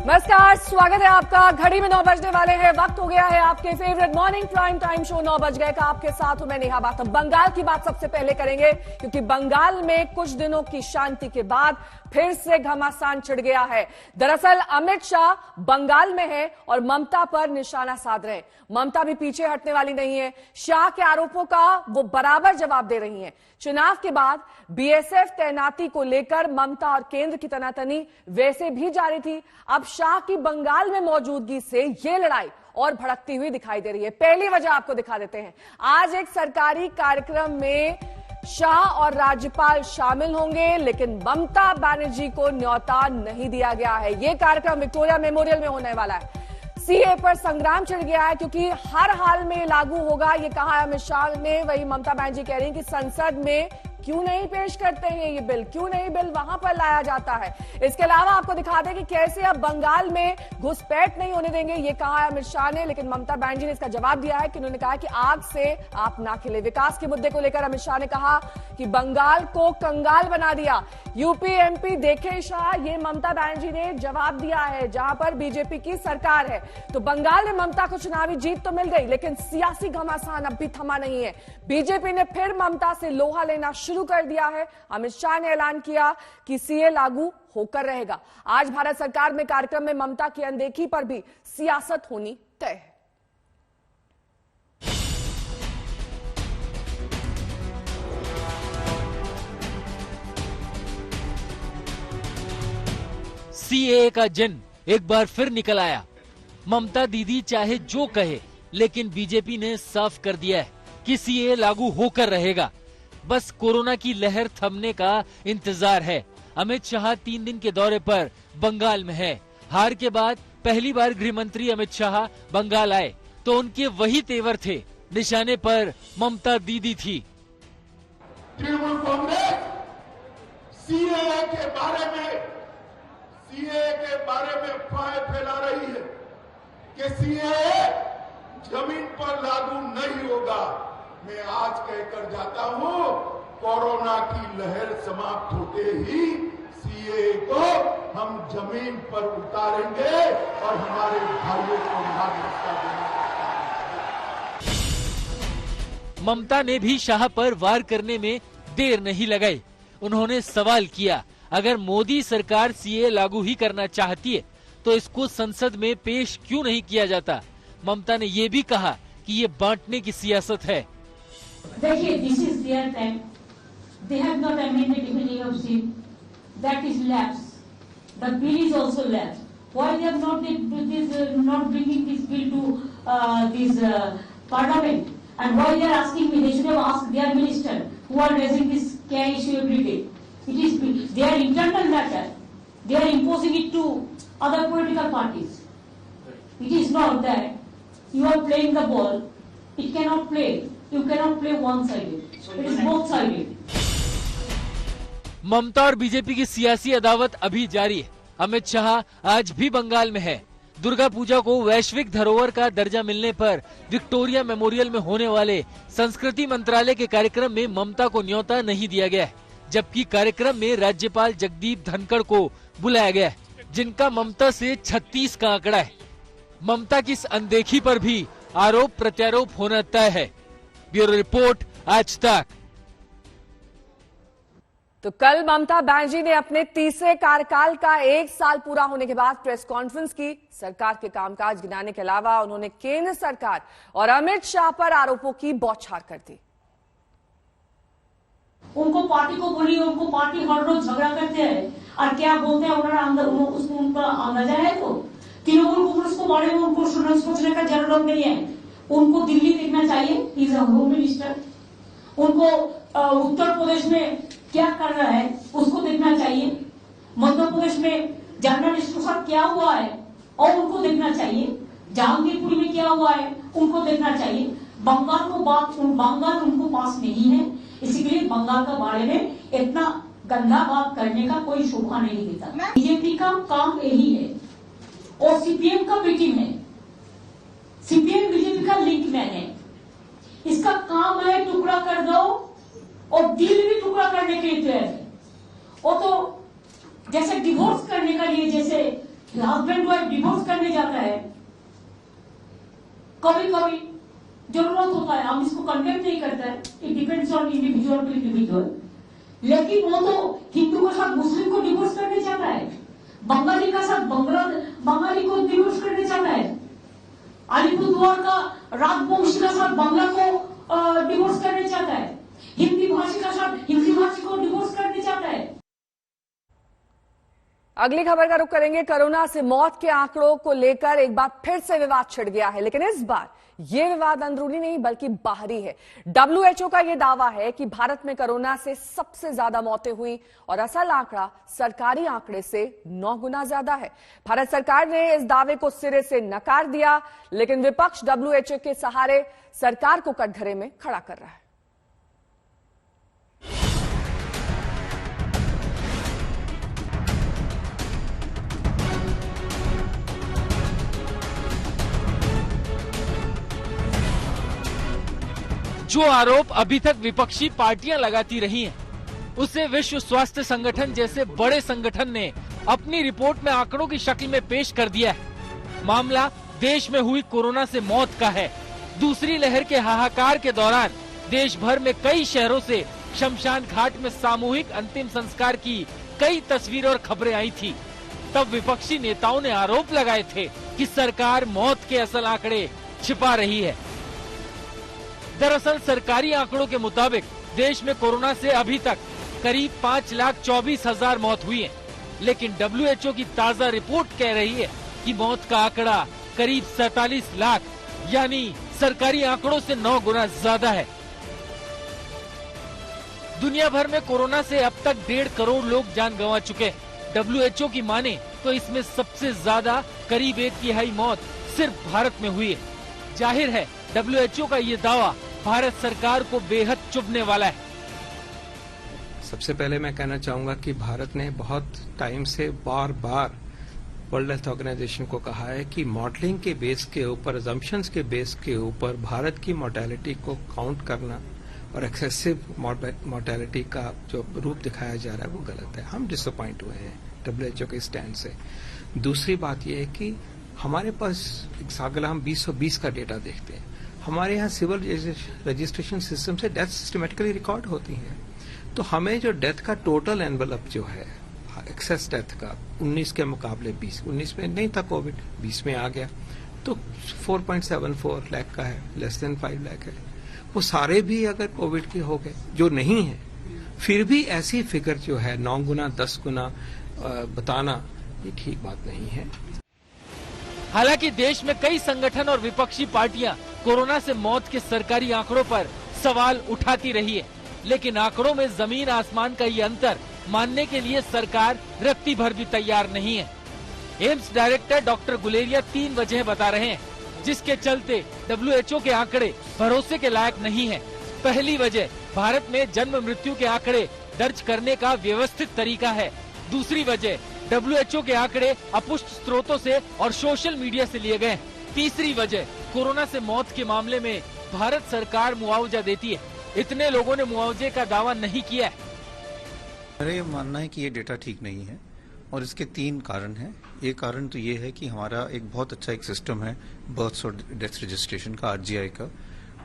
नमस्कार, स्वागत है आपका। घड़ी में 9 बजने वाले हैं। वक्त हो गया है आपके favourite morning prime time show 9 बज गए का। आपके साथ हूं मैं नेहा बात। बंगाल की बात सबसे पहले करेंगे क्योंकि बंगाल में कुछ दिनों की शांति के बाद फिर से घमासान छिड़ गया है। दरअसल अमित शाह बंगाल में है और ममता पर निशाना साध रहे हैं। ममता भी पीछे हटने वाली नहीं है। शाह के आरोपों का वो बराबर जवाब दे रही हैं। चुनाव के बाद बीएसएफ तैनाती को लेकर ममता और केंद्र की तनातनी वैसे भी जारी थी। अब शाह की बंगाल में मौजूदगी से ये लड़ाई और भड़कती हुई दिखाई दे रही है। पहली वजह आपको दिखा देते हैं। आज एक सरकारी कार्यक्रम में शाह और राज्यपाल शामिल होंगे, लेकिन ममता बनर्जी को न्योता नहीं दिया गया है। यह कार्यक्रम विक्टोरिया मेमोरियल में होने वाला है। सीए पर संग्राम छिड़ गया है क्योंकि हर हाल में लागू होगा, ये कहा अमित शाह ने। वही ममता बनर्जी कह रही हैं कि संसद में क्यों नहीं पेश करते हैं ये बिल, क्यों नहीं बिल वहां पर लाया जाता है। इसके अलावा आपको दिखा दें कि कैसे अब बंगाल में घुसपैठ नहीं होने देंगे, ये कहा है अमित शाह ने। लेकिन ममता बनर्जी ने इसका जवाब दिया है कि उन्होंने कहा कि आग से आप ना खिले। विकास के मुद्दे को लेकर अमित शाह ने कहा कि बंगाल को कंगाल बना दिया। यूपी एमपी देखे शाह, ये ममता बनर्जी ने जवाब दिया है जहां पर बीजेपी की सरकार है। तो बंगाल में ममता को चुनावी जीत तो मिल गई, लेकिन सियासी घमासान अब भी थमा नहीं है। बीजेपी ने फिर ममता से लोहा लेना शुरू कर दिया है। अमित शाह ने ऐलान किया कि सीए लागू होकर रहेगा। आज भारत सरकार में कार्यक्रम में ममता की अनदेखी पर भी सियासत होनी तय है। सीए का जिन एक बार फिर निकल आया। ममता दीदी चाहे जो कहे, लेकिन बीजेपी ने साफ कर दिया है कि सीए लागू होकर रहेगा। बस कोरोना की लहर थमने का इंतजार है। अमित शाह 3 दिन के दौरे पर बंगाल में है। हार के बाद पहली बार गृह मंत्री अमित शाह बंगाल आए तो उनके वही तेवर थे। निशाने पर ममता दीदी थी। तृणमूल कांग्रेस सीए के बारे में अफवाहें फैला रही है कि सीए जमीन पर लागू नहीं होगा। मैं आज कहकर जाता हूं, कोरोना की लहर समाप्त होते ही सीए को हम जमीन पर उतारेंगे और हमारे भाइयों को नागरिकता देंगे। ममता ने भी शाह पर वार करने में देर नहीं लगाई। उन्होंने सवाल किया, अगर मोदी सरकार सीए लागू ही करना चाहती है तो इसको संसद में पेश क्यों नहीं किया जाता। ममता ने ये भी कहा कि ये बांटने की सियासत है। देखिए, this is their time, they have not amended defining of sin, that is lapse, the bill is also lapse. Why they have not bringing this bill to this parliament, and why they are asking me, they should have asked their minister who are raising this care issue every day. It is their internal matter. They are imposing it to other political parties. It is not that you are playing the ball. It cannot play. You cannot play one-sided. It is both-sided. ममता और BJP की सियासी अदावत अभी जारी है। अमित शाह आज भी बंगाल में है। दुर्गा पूजा को वैश्विक धरोहर का दर्जा मिलने पर विक्टोरिया मेमोरियल में होने वाले संस्कृति मंत्रालय के कार्यक्रम में ममता को न्योता नहीं दिया गया है, जबकि कार्यक्रम में राज्यपाल जगदीप धनखड़ को बुलाया गया है, जिनका ममता से 36 का आंकड़ा है। ममता की इस अनदेखी पर भी आरोप प्रत्यारोप होना तय है। ब्यूरो रिपोर्ट, आज तक। तो कल ममता बनर्जी ने अपने तीसरे कार्यकाल का 1 साल पूरा होने के बाद प्रेस कॉन्फ्रेंस की। सरकार के कामकाज गिनाने के अलावा उन्होंने केंद्र सरकार और अमित शाह पर आरोपों की बौछार कर दी। उनको पार्टी को बोलिए, उनको पार्टी हर रोज झगड़ा करते हैं और क्या बोलते हैं उसको उनका अंदाजा है। तो तृणमूल कांग्रेस को बारे में उनको सोचने का जरूरत नहीं है। उनको दिल्ली देखना चाहिए, he is a home minister. उनको उत्तर प्रदेश में क्या कर रहा है उसको देखना चाहिए। मध्य प्रदेश में जर्नलिस्ट के साथ क्या हुआ है और उनको देखना चाहिए। जहांगीरपुर में क्या हुआ है उनको देखना चाहिए। बंगाल उनको पास नहीं है, इसीलिए बंगाल के बारे में इतना गंदा बात करने का कोई शोभा नहीं देता। बीजेपी का काम यही है और सीपीएम का भी टीम है। सीपीएम बीजेपी का लिंक मैन है। इसका काम है टुकड़ा कर दो और दिल भी टुकड़ा करने के लिए तैयार है। वो तो जैसे डिवोर्स करने के लिए जैसे हस्बैंड वाइफ डिवोर्स करने जाता है, कभी कभी जरूरत होता है, हम इसको कंडेम नहीं करते हैं, it depends on individual to individual. लेकिन वो तो हिंदू के साथ मुस्लिम को डिवोर्स करने जाता है, बंगाली का साथ बंगाली को डिवोर्स करने जाता है, अलीपुरद्वार का राजवंशी का साथ बांग्ला को डिवोर्स करने चाहता है, हिंदी भाषी का साथ हिंदी भाषी को डिवोर्स करने चाहता है। अगली खबर का रुख करेंगे। कोरोना से मौत के आंकड़ों को लेकर एक बार फिर से विवाद छिड़ गया है, लेकिन इस बार यह विवाद अंदरूनी नहीं बल्कि बाहरी है। WHO का यह दावा है कि भारत में कोरोना से सबसे ज्यादा मौतें हुई और असल आंकड़ा सरकारी आंकड़े से 9 गुना ज्यादा है। भारत सरकार ने इस दावे को सिरे से नकार दिया, लेकिन विपक्ष WHO के सहारे सरकार को कटघरे में खड़ा कर रहा है। जो आरोप अभी तक विपक्षी पार्टियां लगाती रही हैं, उसे विश्व स्वास्थ्य संगठन जैसे बड़े संगठन ने अपनी रिपोर्ट में आंकड़ों की शक्ल में पेश कर दिया है। मामला देश में हुई कोरोना से मौत का है। दूसरी लहर के हाहाकार के दौरान देश भर में कई शहरों से शमशान घाट में सामूहिक अंतिम संस्कार की कई तस्वीरें और खबरें आई थी। तब विपक्षी नेताओं ने आरोप लगाए थे कि सरकार मौत के असल आंकड़े छिपा रही है। दरअसल सरकारी आंकड़ों के मुताबिक देश में कोरोना से अभी तक करीब 5,24,000 मौत हुई है, लेकिन WHO की ताजा रिपोर्ट कह रही है कि मौत का आंकड़ा करीब 47 लाख यानी सरकारी आंकड़ों से 9 गुना ज्यादा है। दुनिया भर में कोरोना से अब तक 1.5 करोड़ लोग जान गंवा चुके हैं। WHO की माने तो इसमें सबसे ज्यादा करीब 1/3 मौत सिर्फ भारत में हुई है। जाहिर है WHO का ये दावा भारत सरकार को बेहद चुभने वाला है। सबसे पहले मैं कहना चाहूंगा कि भारत ने बहुत टाइम से बार बार वर्ल्ड हेल्थ ऑर्गेनाइजेशन को कहा है कि मॉडलिंग के बेस के ऊपर, अजम्पशंस के बेस के ऊपर भारत की मोर्टेलिटी को काउंट करना और एक्सेसिव मोर्टेलिटी का जो रूप दिखाया जा रहा है वो गलत है। हम डिसअपॉइंट हुए हैं WHO के स्टैंड से। दूसरी बात यह है कि हमारे पास अगर हम 2020 का डेटा देखते हैं, हमारे यहाँ सिविल रजिस्ट्रेशन सिस्टम से डेथ सिस्टमेटिकली रिकॉर्ड होती है। तो हमें जो डेथ का टोटल एनवेलप जो है एक्सेस डेथ का 19 के मुकाबले 19 में नहीं था कोविड, 20 में आ गया, तो 4.74 लाख का है, लेस देन 5 लाख है। वो सारे भी अगर कोविड के हो गए, जो नहीं है, फिर भी ऐसी फिगर जो है 9 गुना 10 गुना बताना ये ठीक बात नहीं है। हालांकि देश में कई संगठन और विपक्षी पार्टियां कोरोना से मौत के सरकारी आंकड़ों पर सवाल उठाती रही है, लेकिन आंकड़ों में जमीन आसमान का ये अंतर मानने के लिए सरकार रत्ती भर भी तैयार नहीं है। एम्स डायरेक्टर डॉक्टर गुलेरिया 3 वजह बता रहे हैं जिसके चलते WHO के आंकड़े भरोसे के लायक नहीं है। पहली वजह, भारत में जन्म मृत्यु के आंकड़े दर्ज करने का व्यवस्थित तरीका है। दूसरी वजह, WHO के आंकड़े अपुष्ट स्रोतों से और सोशल मीडिया से लिए गए। तीसरी वजह, कोरोना से मौत के मामले में भारत सरकार मुआवजा देती है। इतने लोगों ने मुआवजे का दावा नहीं किया है। मेरा ये मानना है कि ये डेटा ठीक नहीं है और इसके 3 कारण हैं। एक कारण तो ये है कि हमारा एक बहुत अच्छा एक सिस्टम है बर्थ्स और डेथ रजिस्ट्रेशन का, RGI का।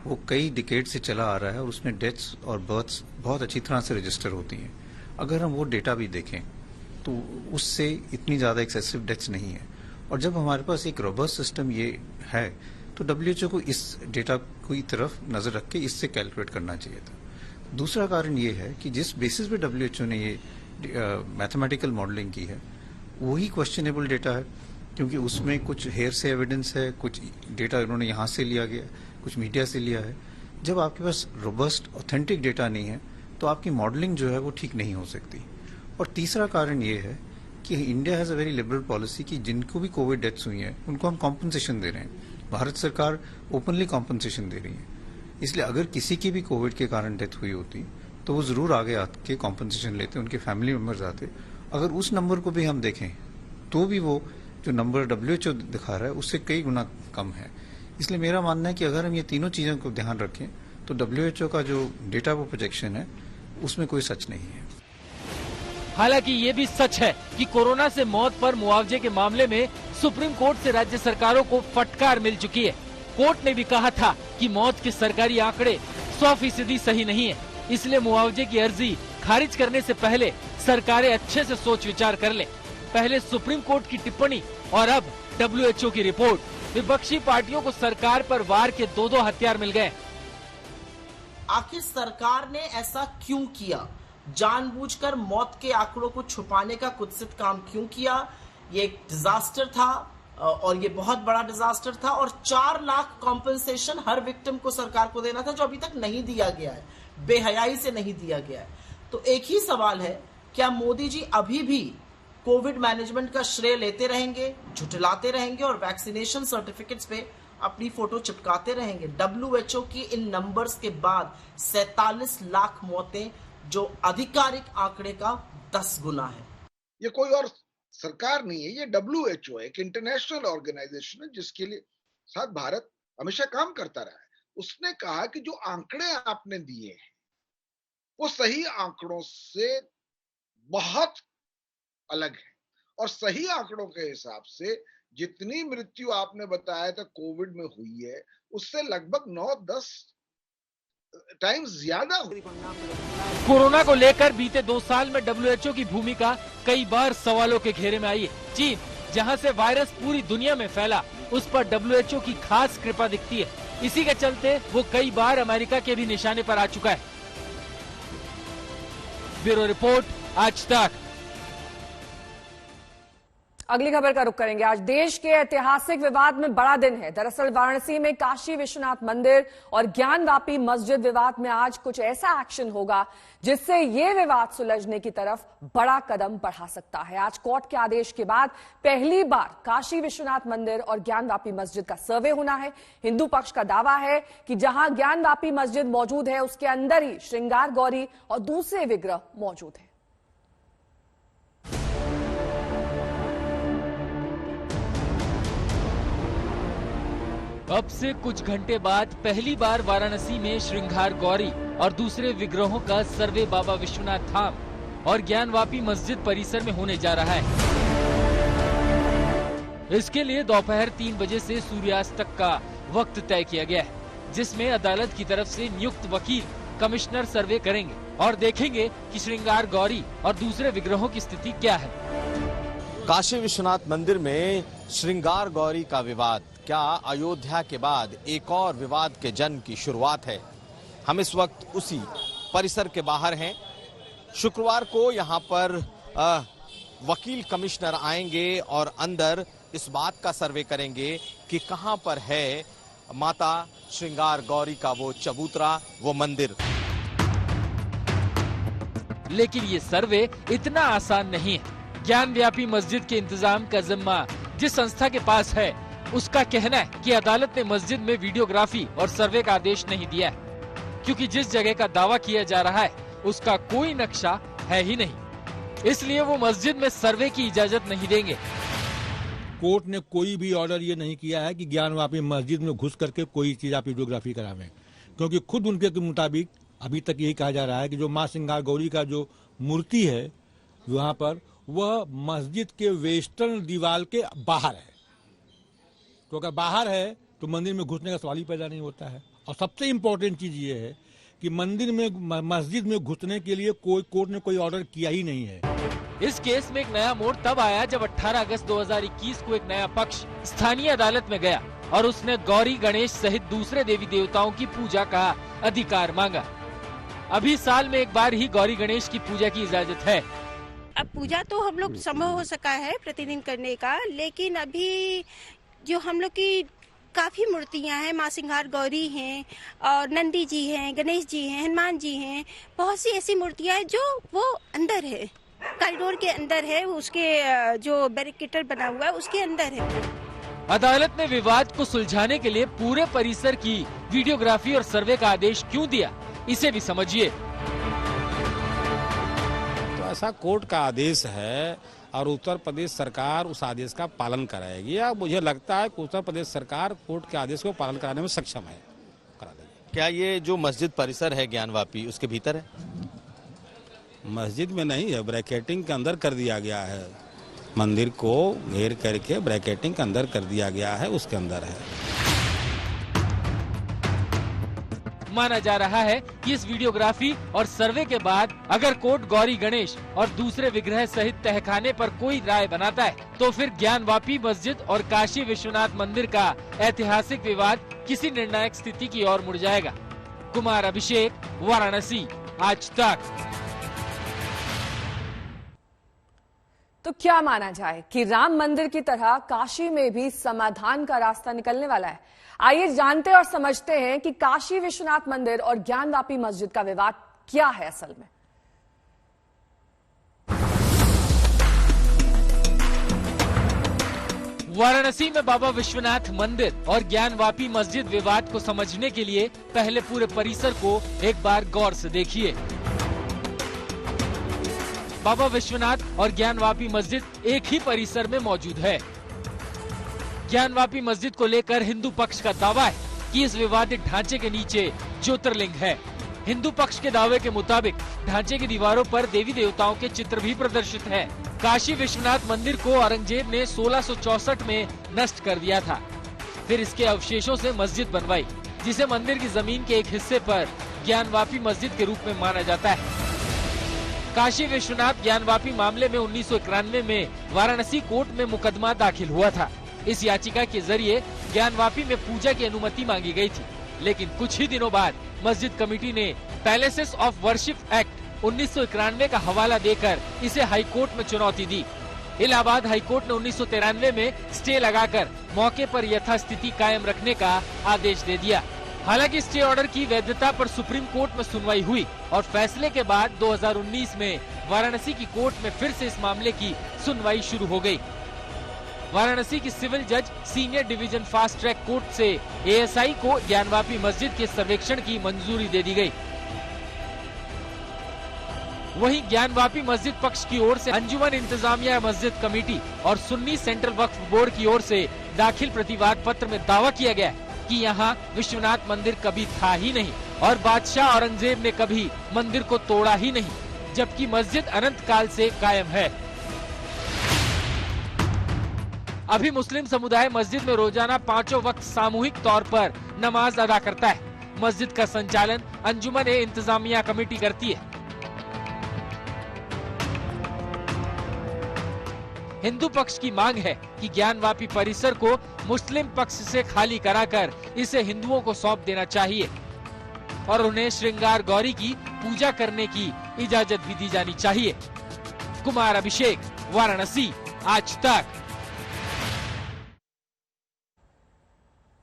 वो कई डिकेड से चला आ रहा है और उसमें डेथ्स और बर्थ्स बहुत अच्छी तरह से रजिस्टर होती हैं। अगर हम वो डेटा भी देखें तो उससे इतनी ज़्यादा एक्सेसिव डेथ्स नहीं है। और जब हमारे पास एक रोबस्ट सिस्टम ये है तो WHO को इस डेटा की तरफ नज़र रख के इससे कैलकुलेट करना चाहिए था। दूसरा कारण ये है कि जिस बेसिस पे WHO ने ये मैथमेटिकल मॉडलिंग की है वही क्वेश्चनेबल डेटा है, क्योंकि उसमें कुछ हेयर से एविडेंस है, कुछ डेटा उन्होंने यहाँ से लिया गया, कुछ मीडिया से लिया है। जब आपके पास रोबस्ट ऑथेंटिक डेटा नहीं है तो आपकी मॉडलिंग जो है वो ठीक नहीं हो सकती। और तीसरा कारण ये है कि India has a very liberal policy कि जिनको भी कोविड डेथ्स हुई हैं उनको हम कॉम्पनसेशन दे रहे हैं। भारत सरकार ओपनली कॉम्पनसेशन दे रही है। इसलिए अगर किसी की भी कोविड के कारण डेथ हुई होती तो वो जरूर आगे आके कॉम्पनसेशन लेते, उनके फैमिली मेम्बर्स आते। अगर उस नंबर को भी हम देखें तो भी वो जो नंबर WHO दिखा रहा है उससे कई गुना कम है। इसलिए मेरा मानना है कि अगर हम ये तीनों चीज़ों को ध्यान रखें तो WHO का जो डेटा वो प्रोजेक्शन है उसमें कोई सच नहीं है। हालांकि ये भी सच है कि कोरोना से मौत पर मुआवजे के मामले में सुप्रीम कोर्ट से राज्य सरकारों को फटकार मिल चुकी है। कोर्ट ने भी कहा था कि मौत के सरकारी आंकड़े 100% सही नहीं है, इसलिए मुआवजे की अर्जी खारिज करने से पहले सरकारें अच्छे से सोच विचार कर लें। पहले सुप्रीम कोर्ट की टिप्पणी और अब WHO की रिपोर्ट। विपक्षी पार्टियों को सरकार पर वार के 2-2 हथियार मिल गए। आखिर सरकार ने ऐसा क्यों किया? जानबूझकर मौत के आंकड़ों को छुपाने का कुत्सित काम क्यों किया? ये एक डिजास्टर था और ये बहुत बड़ा डिजास्टर था और 4 लाख कॉम्पेंसेशन हर विक्टिम को सरकार को देना था, जो अभी तक नहीं दिया गया है, बेहयाई से नहीं दिया गया है। तो एक ही सवाल है, क्या मोदी जी अभी भी कोविड मैनेजमेंट का श्रेय लेते रहेंगे, झुठलाते रहेंगे और वैक्सीनेशन सर्टिफिकेट्स पे अपनी फोटो चिपकाते रहेंगे? WHO की इन नंबर्स के बाद 47 लाख मौतें, जो आधिकारिक आंकड़े का 10 गुना है। ये कोई और सरकार नहीं है, ये WHO है, एक इंटरनेशनल ऑर्गेनाइजेशन है जिसके लिए साथ भारत हमेशा काम करता रहा है। उसने कहा कि जो आंकड़े आपने दिए हैं वो सही आंकड़ों से बहुत अलग है और सही आंकड़ों के हिसाब से जितनी मृत्यु आपने बताया था कोविड में हुई है उससे लगभग 9-10 टाइम्स ज्यादा हुई। कोरोना को लेकर बीते 2 साल में WHO की भूमिका कई बार सवालों के घेरे में आई है। चीन, जहां से वायरस पूरी दुनिया में फैला, उस पर WHO की खास कृपा दिखती है। इसी के चलते वो कई बार अमेरिका के भी निशाने पर आ चुका है। ब्यूरो रिपोर्ट, आज तक। अगली खबर का रुख करेंगे। आज देश के ऐतिहासिक विवाद में बड़ा दिन है। दरअसल वाराणसी में काशी विश्वनाथ मंदिर और ज्ञानवापी मस्जिद विवाद में आज कुछ ऐसा एक्शन होगा जिससे ये विवाद सुलझने की तरफ बड़ा कदम बढ़ा सकता है। आज कोर्ट के आदेश के बाद पहली बार काशी विश्वनाथ मंदिर और ज्ञानवापी मस्जिद का सर्वे होना है। हिंदू पक्ष का दावा है कि जहां ज्ञानवापी मस्जिद मौजूद है उसके अंदर ही श्रृंगार गौरी और दूसरे विग्रह मौजूद है। अब से कुछ घंटे बाद पहली बार वाराणसी में श्रृंगार गौरी और दूसरे विग्रहों का सर्वे बाबा विश्वनाथ धाम और ज्ञानवापी मस्जिद परिसर में होने जा रहा है। इसके लिए दोपहर 3 बजे से सूर्यास्त तक का वक्त तय किया गया है, जिसमें अदालत की तरफ से नियुक्त वकील कमिश्नर सर्वे करेंगे और देखेंगे कि श्रृंगार गौरी और दूसरे विग्रहों की स्थिति क्या है। काशी विश्वनाथ मंदिर में श्रृंगार गौरी का विवाद क्या अयोध्या के बाद एक और विवाद के जन्म की शुरुआत है? हम इस वक्त उसी परिसर के बाहर हैं। शुक्रवार को यहाँ पर वकील कमिश्नर आएंगे और अंदर इस बात का सर्वे करेंगे कि कहां पर है माता श्रृंगार गौरी का वो चबूतरा, वो मंदिर। लेकिन ये सर्वे इतना आसान नहीं है। ज्ञानव्यापी मस्जिद के इंतजाम का जिम्मा जिस संस्था के पास है, उसका कहना है कि अदालत ने मस्जिद में वीडियोग्राफी और सर्वे का आदेश नहीं दिया है, क्योंकि जिस जगह का दावा किया जा रहा है उसका कोई नक्शा है ही नहीं, इसलिए वो मस्जिद में सर्वे की इजाजत नहीं देंगे। कोर्ट ने कोई भी ऑर्डर ये नहीं किया है कि ज्ञानवापी मस्जिद में घुस करके कोई चीज आप वीडियोग्राफी करावें, क्योंकि खुद उनके मुताबिक अभी तक यही कहा जा रहा है कि जो माँ श्रृंगार गौरी का जो मूर्ति है वहाँ पर, वह मस्जिद के वेस्टर्न दीवार के बाहर है। तो अगर बाहर है तो मंदिर में घुसने का सवाल ही पैदा नहीं होता है। और सबसे इम्पोर्टेंट चीज ये है कि मंदिर में, मस्जिद में घुसने के लिए कोर्ट ने कोई ऑर्डर किया ही नहीं है। इस केस में एक नया मोड़ तब आया जब 18 अगस्त 2021 को एक नया पक्ष स्थानीय अदालत में गया और उसने गौरी, गणेश सहित दूसरे देवी देवताओं की पूजा का अधिकार मांगा। अभी साल में एक बार ही गौरी गणेश की पूजा की इजाजत है। अब पूजा तो हम लोग संभव हो सका है प्रतिदिन करने का, लेकिन अभी जो हम लोग की काफी मूर्तियां हैं, माँ श्रृंगार गौरी हैं और नंदी जी हैं, गणेश जी हैं, हनुमान जी हैं, बहुत सी ऐसी मूर्तियां हैं जो वो अंदर है, कॉरिडोर के अंदर है, उसके जो बैरिकेटर बना हुआ है उसके अंदर है। अदालत ने विवाद को सुलझाने के लिए पूरे परिसर की वीडियोग्राफी और सर्वे का आदेश क्यों दिया, इसे भी समझिए। तो ऐसा कोर्ट का आदेश है और उत्तर प्रदेश सरकार उस आदेश का पालन कराएगी, या मुझे लगता है कि उत्तर प्रदेश सरकार कोर्ट के आदेश को पालन कराने में सक्षम है, करा देगी। क्या ये जो मस्जिद परिसर है ज्ञानवापी उसके भीतर है? मस्जिद में नहीं है, ब्रैकेटिंग के अंदर कर दिया गया है। मंदिर को घेर करके ब्रैकेटिंग के अंदर कर दिया गया है, उसके अंदर है। माना जा रहा है कि इस वीडियोग्राफी और सर्वे के बाद अगर कोर्ट गौरी गणेश और दूसरे विग्रह सहित तहखाने पर कोई राय बनाता है तो फिर ज्ञानवापी मस्जिद और काशी विश्वनाथ मंदिर का ऐतिहासिक विवाद किसी निर्णायक स्थिति की ओर मुड़ जाएगा। कुमार अभिषेक, वाराणसी, आज तक। तो क्या माना जाए कि राम मंदिर की तरह काशी में भी समाधान का रास्ता निकलने वाला है? आइए जानते और समझते हैं कि काशी विश्वनाथ मंदिर और ज्ञानवापी मस्जिद का विवाद क्या है असल में। वाराणसी में बाबा विश्वनाथ मंदिर और ज्ञानवापी मस्जिद विवाद को समझने के लिए पहले पूरे परिसर को एक बार गौर से देखिए। बाबा विश्वनाथ और ज्ञानवापी मस्जिद एक ही परिसर में मौजूद है। ज्ञानवापी मस्जिद को लेकर हिंदू पक्ष का दावा है कि इस विवादित ढांचे के नीचे ज्योतिर्लिंग है। हिंदू पक्ष के दावे के मुताबिक ढांचे की दीवारों पर देवी देवताओं के चित्र भी प्रदर्शित है। काशी विश्वनाथ मंदिर को औरंगजेब ने 1664 में नष्ट कर दिया था। फिर इसके अवशेषों से मस्जिद बनवाई, जिसे मंदिर की जमीन के एक हिस्से पर ज्ञानवापी मस्जिद के रूप में माना जाता है। काशी विश्वनाथ ज्ञानवापी मामले में 1991 में वाराणसी कोर्ट में मुकदमा दाखिल हुआ था। इस याचिका के जरिए ज्ञानवापी में पूजा की अनुमति मांगी गई थी, लेकिन कुछ ही दिनों बाद मस्जिद कमेटी ने पैलेसेस ऑफ वर्शिप एक्ट 1991 का हवाला देकर इसे हाईकोर्ट में चुनौती दी। इलाहाबाद हाईकोर्ट ने 1993 में स्टे लगाकर मौके पर यथास्थिति कायम रखने का आदेश दे दिया। हालांकि स्टे ऑर्डर की वैधता पर सुप्रीम कोर्ट में सुनवाई हुई और फैसले के बाद 2019 में वाराणसी की कोर्ट में फिर से इस मामले की सुनवाई शुरू हो गई। वाराणसी की सिविल जज senior division fast track court से एएसआई को ज्ञानवापी मस्जिद के सर्वेक्षण की मंजूरी दे दी गई। वहीं ज्ञानवापी मस्जिद पक्ष की ओर से अंजुमन इंतजामिया मस्जिद कमेटी और सुन्नी सेंट्रल वक्फ बोर्ड की ओर से दाखिल प्रतिवाद पत्र में दावा किया गया कि यहाँ विश्वनाथ मंदिर कभी था ही नहीं और बादशाह औरंगजेब ने कभी मंदिर को तोड़ा ही नहीं, जबकि मस्जिद अनंत काल से कायम है। अभी मुस्लिम समुदाय मस्जिद में रोजाना 5 वक्त सामूहिक तौर पर नमाज अदा करता है। मस्जिद का संचालन अंजुमन इंतजामिया कमेटी करती है। हिंदू पक्ष की मांग है कि ज्ञानवापी परिसर को मुस्लिम पक्ष से खाली कराकर इसे हिंदुओं को सौंप देना चाहिए और उन्हें श्रृंगार गौरी की पूजा करने की इजाजत भी दी जानी चाहिए। कुमार अभिषेक, वाराणसी, आज तक।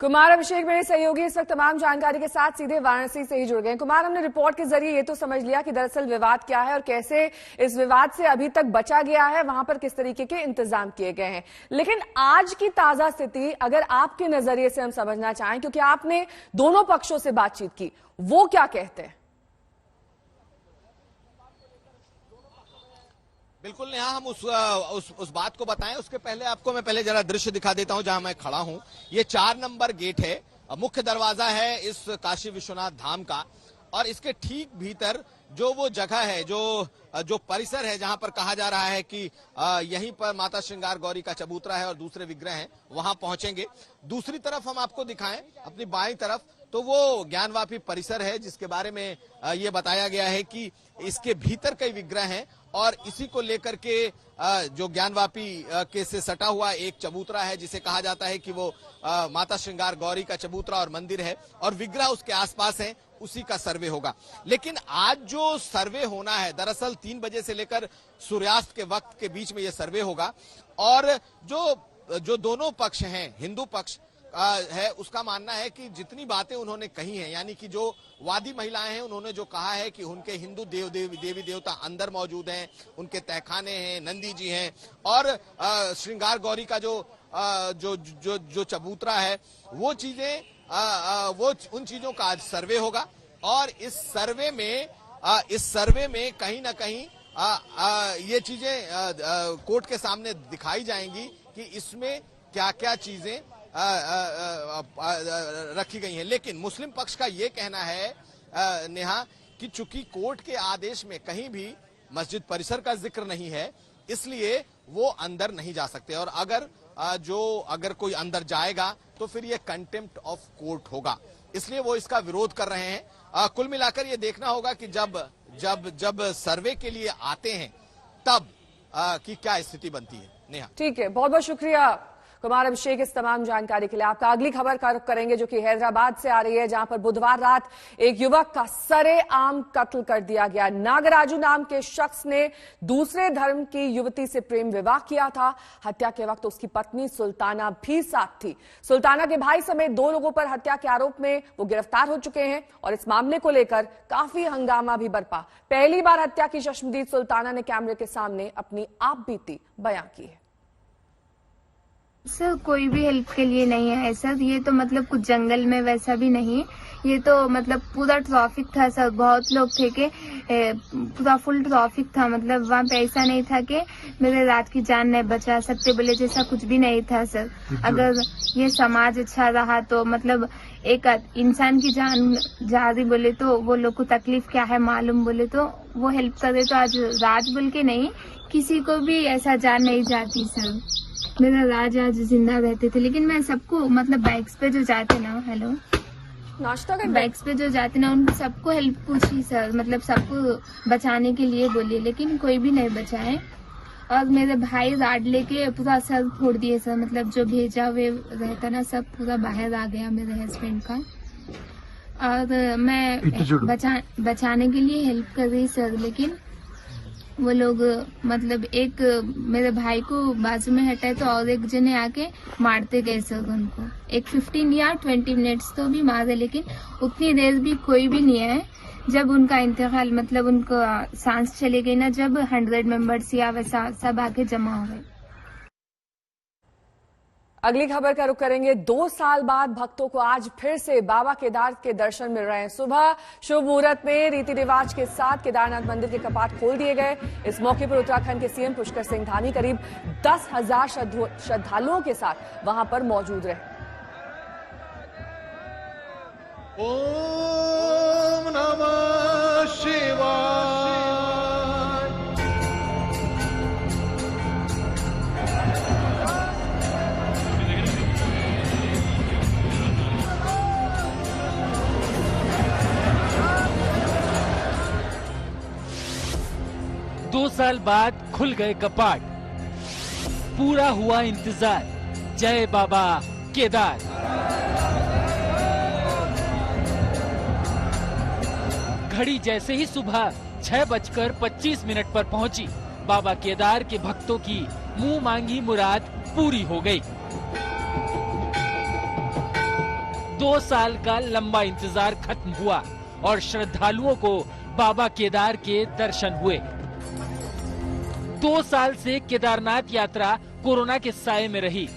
कुमार अभिषेक मेरे सहयोगी इस वक्त तमाम जानकारी के साथ सीधे वाराणसी से ही जुड़ गए। कुमार, हमने रिपोर्ट के जरिए ये तो समझ लिया कि दरअसल विवाद क्या है और कैसे इस विवाद से अभी तक बचा गया है, वहां पर किस तरीके के इंतजाम किए गए हैं। लेकिन आज की ताजा स्थिति अगर आपके नजरिए से हम समझना चाहें, क्योंकि आपने दोनों पक्षों से बातचीत की, वो क्या कहते हैं? बिल्कुल नेहा, हम उस बात को बताएं उसके पहले आपको मैं पहले जरा दृश्य दिखा देता हूं जहां मैं खड़ा हूं। ये 4 नंबर गेट है, मुख्य दरवाजा है इस काशी विश्वनाथ धाम का, और इसके ठीक भीतर जो वो जगह है, जो परिसर है जहां पर कहा जा रहा है कि यहीं पर माता श्रृंगार गौरी का चबूतरा है और दूसरे विग्रह हैं, वहां पहुंचेंगे। दूसरी तरफ हम आपको दिखाएं अपनी बाईं तरफ, तो वो ज्ञानवापी परिसर है जिसके बारे में ये बताया गया है कि इसके भीतर कई विग्रह हैं और इसी को लेकर के जो ज्ञानवापी के से सटा हुआ एक चबूतरा है जिसे कहा जाता है कि वो माता श्रृंगार गौरी का चबूतरा और मंदिर है और विग्रह उसके आसपास हैं, उसी का सर्वे होगा। लेकिन आज जो सर्वे होना है दरअसल 3 बजे से लेकर सूर्यास्त के वक्त के बीच में ये सर्वे होगा और जो दोनों पक्ष हैं, हिंदू पक्ष है, उसका मानना है कि जितनी बातें उन्होंने कही हैं, यानी कि जो वादी महिलाएं हैं उन्होंने जो कहा है कि उनके हिंदू देवी देवता अंदर मौजूद हैं, उनके तहखाने हैं, नंदी जी हैं और श्रृंगार गौरी का जो चबूतरा है, वो चीजें वो उन चीजों का आज सर्वे होगा और इस सर्वे में कहीं ना कहीं ये चीजें कोर्ट के सामने दिखाई जाएंगी कि इसमें क्या क्या चीजें रखी गई हैं। लेकिन मुस्लिम पक्ष का ये कहना है नेहा कि चूंकि कोर्ट के आदेश में कहीं भी मस्जिद परिसर का जिक्र नहीं है, इसलिए वो अंदर नहीं जा सकते। और अगर कोई अंदर जाएगा तो फिर ये कंटेम्प्ट ऑफ कोर्ट होगा, इसलिए वो इसका विरोध कर रहे हैं। कुल मिलाकर ये देखना होगा कि जब सर्वे के लिए आते हैं तब की क्या स्थिति बनती है। नेहा, ठीक है, बहुत बहुत शुक्रिया कुमार अभिषेक इस तमाम जानकारी के लिए। आपका अगली खबर का रुख करेंगे जो कि हैदराबाद से आ रही है, जहां पर बुधवार रात एक युवक का सरेआम कत्ल कर दिया गया। नागराजू नाम के शख्स ने दूसरे धर्म की युवती से प्रेम विवाह किया था। हत्या के वक्त उसकी पत्नी सुल्ताना भी साथ थी। सुल्ताना के भाई समेत 2 लोगों पर हत्या के आरोप में वो गिरफ्तार हो चुके हैं और इस मामले को लेकर काफी हंगामा भी बरपा। पहली बार हत्या की चश्मदीद सुल्ताना ने कैमरे के सामने अपनी आप बीती बयां की है। सर कोई भी हेल्प के लिए नहीं है सर, ये तो मतलब कुछ जंगल में वैसा भी नहीं, ये तो मतलब पूरा ट्रैफिक था सर, बहुत लोग थे कि पूरा फुल ट्रैफिक था। मतलब वहाँ पे ऐसा नहीं था कि मेरे रात की जान नहीं बचा सकते बोले जैसा कुछ भी नहीं था सर। अगर ये समाज अच्छा रहा तो मतलब एक इंसान की जान जा रही बोले तो वो लोग को तकलीफ क्या है मालूम बोले तो वो हेल्प करे तो आज राज बोल के नहीं किसी को भी ऐसा जान नहीं जाती सर। मेरा राज आज जिंदा रहते थे, लेकिन मैं सबको मतलब बाइक्स पे जो जाते ना नाश्ता कर बाइक्स पे जो जाते ना उनको सबको हेल्प पूछी सर, मतलब सबको बचाने के लिए बोली लेकिन कोई भी नहीं बचाए। और मेरे भाई राड लेके पूरा सर फोड़ दिए सर, मतलब जो भेजा हुए रहता ना सब पूरा बाहर आ गया मेरे हस्बैंड का। और मैं बचाने के लिए हेल्प कर रही सर, लेकिन वो लोग मतलब एक मेरे भाई को बाजू में हटाए तो और एक जने आके मारते गए सर उनको। एक 15 या 20 मिनट्स तो भी मारे, लेकिन उतनी देर भी कोई भी नहीं है। जब उनका इंतकाल मतलब उनको सांस चले गई ना, जब 100 मेंबर्स या वैसा सब आके जमा हो गए। अगली खबर का रुख करेंगे। 2 साल बाद भक्तों को आज फिर से बाबा केदार के दर्शन मिल रहे हैं। सुबह शुभ मुहूर्त में रीति रिवाज के साथ केदारनाथ मंदिर के कपाट खोल दिए गए। इस मौके पर उत्तराखंड के सीएम पुष्कर सिंह धामी करीब 10,000 श्रद्धालुओं के साथ वहां पर मौजूद रहे। ओम नमः शिवाय। 2 साल बाद खुल गए कपाट, पूरा हुआ इंतजार। जय बाबा केदार। घड़ी जैसे ही सुबह 6:25 पर पहुंची, बाबा केदार के भक्तों की मुंह मांगी मुराद पूरी हो गई। 2 साल का लंबा इंतजार खत्म हुआ और श्रद्धालुओं को बाबा केदार के दर्शन हुए। 2 साल से केदारनाथ यात्रा कोरोना के साए में रही।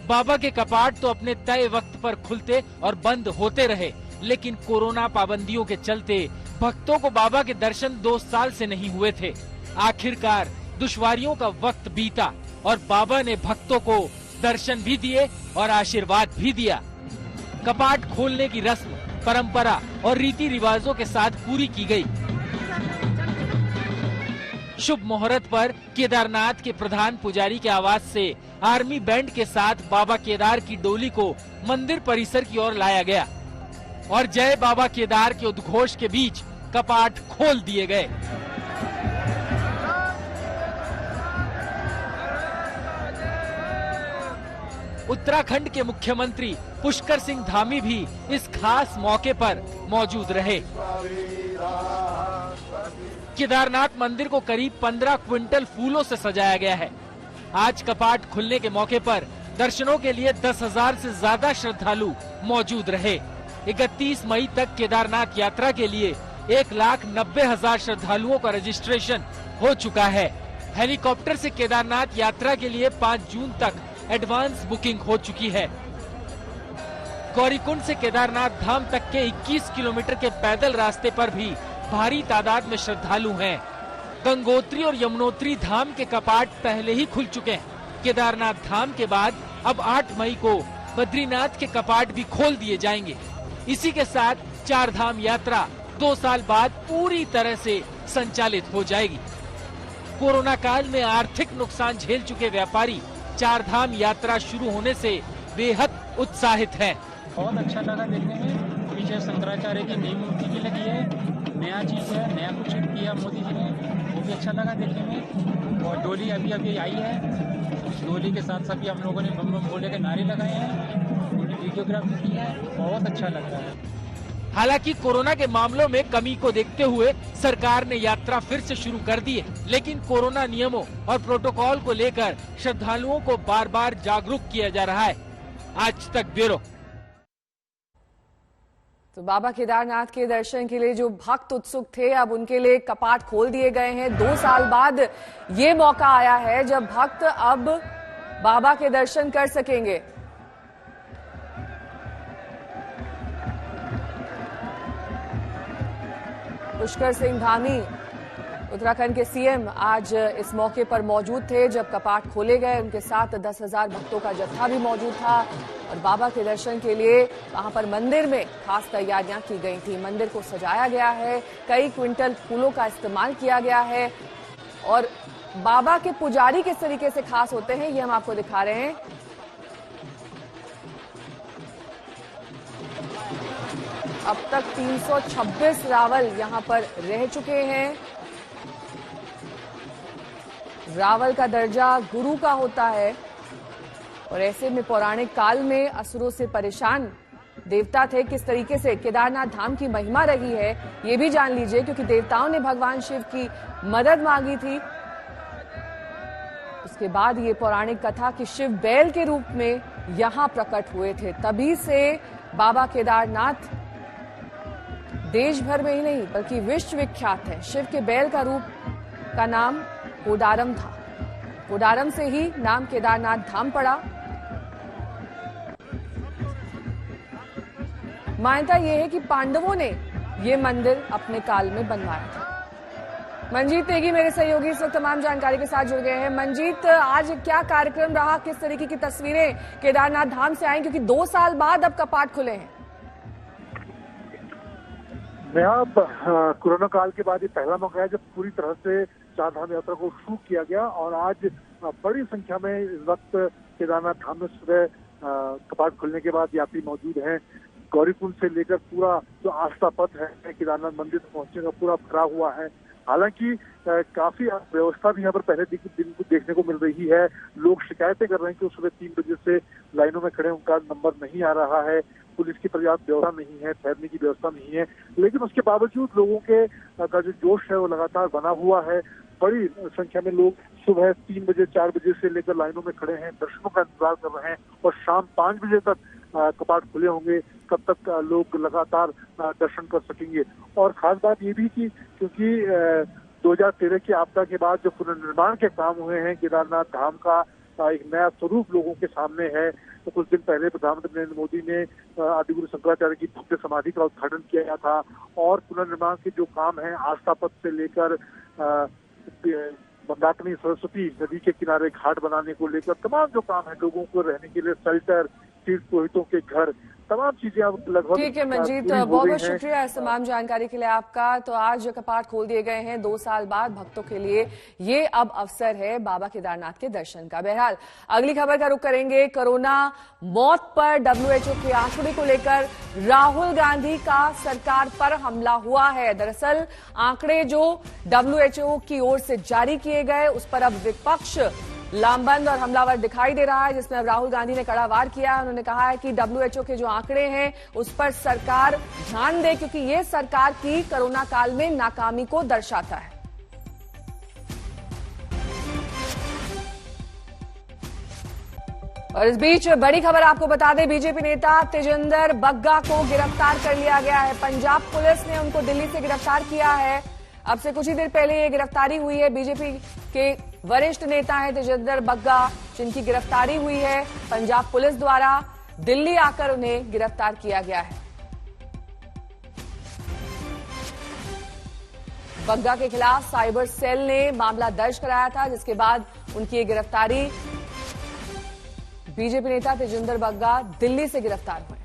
बाबा के कपाट तो अपने तय वक्त पर खुलते और बंद होते रहे, लेकिन कोरोना पाबंदियों के चलते भक्तों को बाबा के दर्शन 2 साल से नहीं हुए थे। आखिरकार दुश्वारियों का वक्त बीता और बाबा ने भक्तों को दर्शन भी दिए और आशीर्वाद भी दिया। कपाट खोलने की रस्म, परंपरा और रीति रिवाजों के साथ पूरी की गई। शुभ मुहूर्त पर केदारनाथ के प्रधान पुजारी के आवाज से आर्मी बैंड के साथ बाबा केदार की डोली को मंदिर परिसर की ओर लाया गया और जय बाबा केदार के उद्घोष के बीच कपाट खोल दिए गए। उत्तराखंड के मुख्यमंत्री पुष्कर सिंह धामी भी इस खास मौके पर मौजूद रहे। केदारनाथ मंदिर को करीब 15 क्विंटल फूलों से सजाया गया है। आज कपाट खुलने के मौके पर दर्शनों के लिए 10,000 से ज्यादा श्रद्धालु मौजूद रहे। 31 मई तक केदारनाथ यात्रा के लिए 1,90,000 श्रद्धालुओं का रजिस्ट्रेशन हो चुका है। हेलीकॉप्टर से केदारनाथ यात्रा के लिए 5 जून तक एडवांस बुकिंग हो चुकी है। गौरीकुंड से केदारनाथ धाम तक के 21 किलोमीटर के पैदल रास्ते पर भी भारी तादाद में श्रद्धालु हैं। गंगोत्री और यमुनोत्री धाम के कपाट पहले ही खुल चुके हैं। केदारनाथ धाम के बाद अब 8 मई को बद्रीनाथ के कपाट भी खोल दिए जाएंगे। इसी के साथ 4 धाम यात्रा 2 साल बाद पूरी तरह से संचालित हो जाएगी। कोरोना काल में आर्थिक नुकसान झेल चुके व्यापारी चारधाम यात्रा शुरू होने से बेहद उत्साहित हैं। बहुत अच्छा लगा देखने में। पीछे शंकराचार्य की नई मूर्ति भी लगी है, नया चीज है, नया कुछ किया मोदी जी ने, वो भी अच्छा लगा देखने में। और डोली अभी अभी आई है, डोली के साथ सभी हम लोगों ने बम बम बोले के नारे लगाए हैं, वीडियोग्राफी की है, बहुत अच्छा लग रहा है। हालांकि कोरोना के मामलों में कमी को देखते हुए सरकार ने यात्रा फिर से शुरू कर दी है, लेकिन कोरोना नियमों और प्रोटोकॉल को लेकर श्रद्धालुओं को बार बार जागरूक किया जा रहा है। आज तक ब्यूरो। तो बाबा केदारनाथ के दर्शन के लिए जो भक्त उत्सुक थे, अब उनके लिए कपाट खोल दिए गए हैं। 2 साल बाद ये मौका आया है जब भक्त अब बाबा के दर्शन कर सकेंगे। पुष्कर सिंह धामी उत्तराखंड के सीएम आज इस मौके पर मौजूद थे जब कपाट खोले गए। उनके साथ 10,000 भक्तों का जत्था भी मौजूद था और बाबा के दर्शन के लिए वहां पर मंदिर में खास तैयारियां की गई थी। मंदिर को सजाया गया है, कई क्विंटल फूलों का इस्तेमाल किया गया है और बाबा के पुजारी किस तरीके से खास होते हैं ये हम आपको दिखा रहे हैं। अब तक 326 रावल यहां पर रह चुके हैं। रावल का दर्जा गुरु का होता है और ऐसे में पौराणिक काल में असुरों से परेशान देवता थे। किस तरीके से केदारनाथ धाम की महिमा रही है ये भी जान लीजिए, क्योंकि देवताओं ने भगवान शिव की मदद मांगी थी। उसके बाद ये पौराणिक कथा कि शिव बैल के रूप में यहां प्रकट हुए थे। तभी से बाबा केदारनाथ देश भर में ही नहीं बल्कि विश्व विख्यात है। शिव के बैल का रूप का नाम कोडारम था। कोडारम से ही नाम केदारनाथ धाम पड़ा। मान्यता यह है कि पांडवों ने ये मंदिर अपने काल में बनवाया था। मंजीत नेगी मेरे सहयोगी इस वक्त तमाम जानकारी के साथ जुड़ गए हैं। मंजीत, आज क्या कार्यक्रम रहा, किस तरीके की तस्वीरें केदारनाथ धाम से आई, क्योंकि 2 साल बाद अब कपाट खुले हैं? कोरोना काल के बाद ये पहला मौका है जब पूरी तरह से चारधाम यात्रा को शुरू किया गया और आज बड़ी संख्या में इस वक्त केदारनाथ धाम में सुबह कपाट खुलने के बाद यात्री मौजूद हैं। गौरीकुंड से लेकर पूरा जो आस्था पथ है केदारनाथ मंदिर पहुंचने का पूरा भरा हुआ है। हालांकि काफी व्यवस्था भी यहाँ पर पहले दिन को देखने को मिल रही है। लोग शिकायतें कर रहे हैं कि सुबह 3 बजे से लाइनों में खड़े उनका नंबर नहीं आ रहा है, पुलिस की पर्याप्त व्यवस्था नहीं है, ठहरने की व्यवस्था नहीं है। लेकिन उसके बावजूद लोगों के का जो जोश है वो लगातार बना हुआ है। बड़ी संख्या में लोग सुबह 3 बजे 4 बजे से लेकर लाइनों में खड़े हैं, दर्शनों का इंतजार कर रहे हैं और शाम 5 बजे तक कपाट खुले होंगे। कब तक लोग लगातार दर्शन कर सकेंगे। और खास बात ये भी कि क्योंकि 2013 की आपदा के बाद जो पुनर्निर्माण के काम हुए हैं केदारनाथ धाम का एक नया स्वरूप लोगों के सामने है। तो कुछ दिन पहले प्रधानमंत्री नरेंद्र मोदी ने आदिगुरु शंकराचार्य की भव्य समाधि का उद्घाटन किया था और पुनर्निर्माण के जो काम है आस्था पथ से लेकर मंदाकिनी सरस्वती नदी के किनारे घाट बनाने को लेकर तमाम जो काम है, लोगों को रहने के लिए शेल्टर, तीर्थ पुरोहितों के घर, तमाम चीजें अब लगभग ठीक है मंजीत, बहुत बहुत शुक्रिया इस तमाम जानकारी के लिए आपका। तो आज कपाट खोल दिए गए हैं 2 साल बाद भक्तों के लिए ये अब अवसर है बाबा केदारनाथ के दर्शन का। बहरहाल अगली खबर का रुख करेंगे। कोरोना मौत पर WHO के आंकड़े को लेकर राहुल गांधी का सरकार पर हमला हुआ है। दरअसल आंकड़े जो WHO की ओर से जारी किए गए उस पर अब विपक्ष लामबंद और हमलावर दिखाई दे रहा है, जिसमें अब राहुल गांधी ने कड़ा वार किया है। उन्होंने कहा है कि WHO के जो आंकड़े हैं उस पर सरकार ध्यान दे, क्योंकि ये सरकार की कोरोना काल में नाकामी को दर्शाता है। और इस बीच बड़ी खबर आपको बता दें, बीजेपी नेता तेजिंदर बग्गा को गिरफ्तार कर लिया गया है। पंजाब पुलिस ने उनको दिल्ली से गिरफ्तार किया है। अब से कुछ ही देर पहले ये गिरफ्तारी हुई है। बीजेपी के वरिष्ठ नेता हैं तेजिंदर बग्गा, जिनकी गिरफ्तारी हुई है पंजाब पुलिस द्वारा। दिल्ली आकर उन्हें गिरफ्तार किया गया है। बग्गा के खिलाफ साइबर सेल ने मामला दर्ज कराया था, जिसके बाद उनकी गिरफ्तारी। बीजेपी नेता तेजिंदर बग्गा दिल्ली से गिरफ्तार हुए।